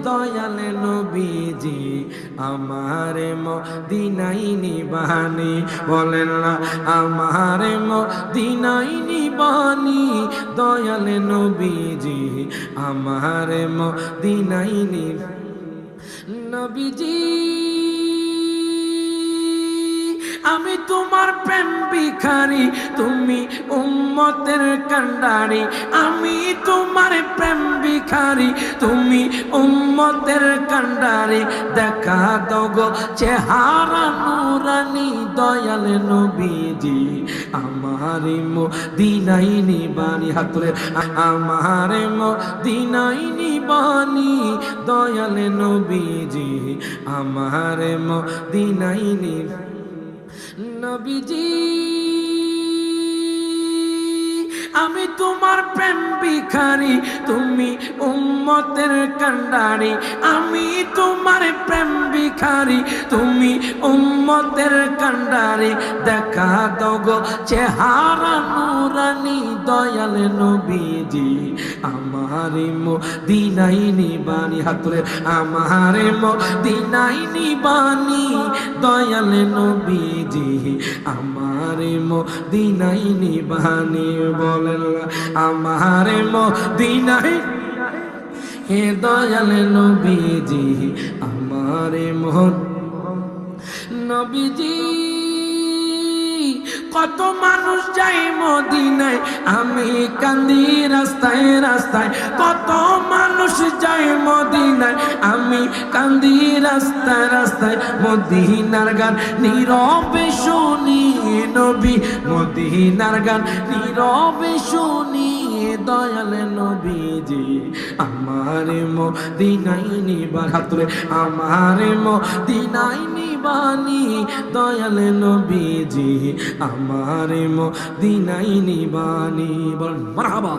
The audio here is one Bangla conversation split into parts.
দয়াল নবীজি আমার মদিনায় নিবানি বলেন না আমার মদিনায় নিবানি দয়াল নবীজি আমার মদিনায় নবীজি আমি তোমার প্রেম ভিখারি তুমি উম্মতের কান্ডারি আমি তোমার প্রেম ভিখারি তুমি উম্মতের কান্ডারি দেখা দাও গো চেহারা নুরানি দয়াল নবীজি আমার মদিনায় নিবানি হাত তুলে আমার মদিনায় নিবানি দয়াল নবীজি আমার মদিনায় নিবানি নবীজি আমি তোমার প্রেম ভিখারি তুমি উম্মতের কান্ডারি আমি তোমার প্রেম ভিখারি তুমি উম্মতের কান্ডারি দেখা দাও গো চেহারা নুরানি দয়াল নবীজি আমার মদিনায় নিবানি হাত তুলে আমার মদিনায় নিবানি দয়াল নবীজি আমার মদিনায় নিবানি বলেন আমার মদিনায় হে দয়াল নবীজি আমার নবীজি কত মানুষ যায় মদিনায় আমি কান্দি রাস্তায় রাস্তায় কত মানুষ যায় মদিনায় আমি কান্দি রাস্তায় রাস্তায় মদিনার গান নীরবে শুনি নবী মদিনার গান নীরবে শুনি দয়াল নবীজি আমার মদিনায় নিবানি হাত তুলে আমার মদিনায় নিবানি দয়াল নবীজি আমার মদিনায় নিবানি বলেন মারহাবা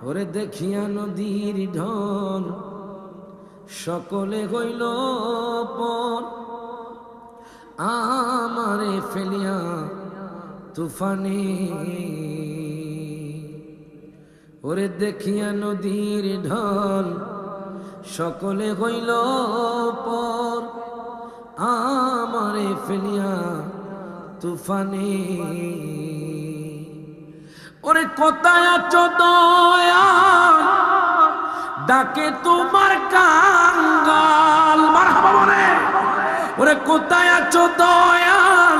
ওরে দেখিয়া নদীর ঢল সকলে হইল পর আমারে ফেলিয়া তুফানে ওরে দেখিয়া নদীর ঢল সকলে হইল পর আমারে ফেলিয়া তুফানে ওরে কোথায় আছো দয়াল ডাকে তোমার কাঙ্গাল মারহাবা বলে ওরে কোথায় আছো দয়াল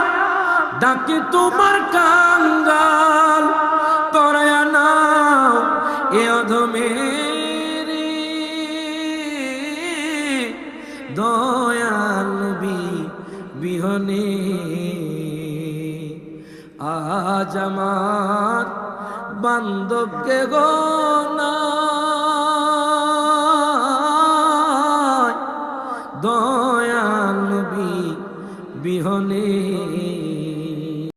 ডাকে তোমার কাঙ্গাল তরায়া নাও এ অধমের দয়াল বিহনে আজ আমার বান্ধবকে গো দয়াল বিহনে